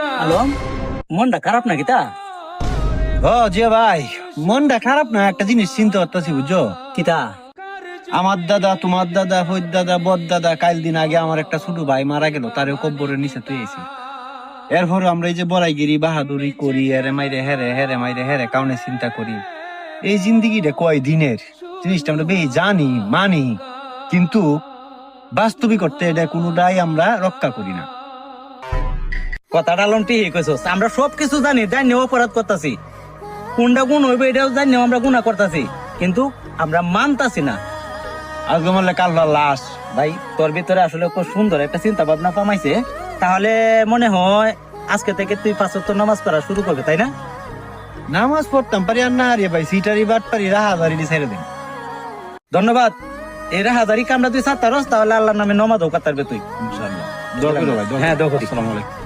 আলম, মনটা খারাপ নাকি তা? ও যে ভাই, মনটা খারাপ না, একটা জিনিস চিন্তা করতেছি বুঝছো। কিতা? আমার দাদা, তোমার দাদা, ফৈদ দাদা, বদ দাদা, কাল দিন আগে আমার একটা ছোট ভাই মারা গেল, তারে কব্বরের নিচে তুইছি। এরপর আমরা এই যে বড়াইগিরি বাহাদুরি করি, এরে মাইরে হেরে, হেরে মাইরে হেরে কাউনে চিন্তা করি। এই জিন্দিগিটা কয় দিনের জিনিসটা আমরা বেশি জানি মানি, কিন্তু বাস্তবিক করতে এটা কোনোটাই আমরা রক্ষা করি না। কথাটা আলম ঠিকই কইছস, আমরা সবকিছু জানি, জানিও অপরাধ করতেছি। কোনটা গুণ হইবে এটাও জানিও আমরা গুনাহ করতেছি, কিন্তু আমরা মানতাছি না। আজকে মারলে কাল লাশ। ভাই, তোর ভিতরে আসলে খুব সুন্দর একটা চিন্তা ভাবনা পামাইছে। তাহলে মনে হয় আজকে থেকে তুই 5 ওয়াক্ত নামাজ পড়া শুরু করবে, তাই না? নামাজ পড়তাম পারি আর না হারিয়ে ভাই, সিটারি বাট পারি রাহাজারি ছেড়ে দিন। ধন্যবাদ। এরা হাজারি কামটা তুই সাতারস, তাহলে আল্লাহর নামে নমাজও কাতারবে তুই। ইনশাআল্লাহ দোয়া করো ভাই, দোয়া হ্যাঁ, করো। দোয়া করি। আসসালামু আলাইকুম।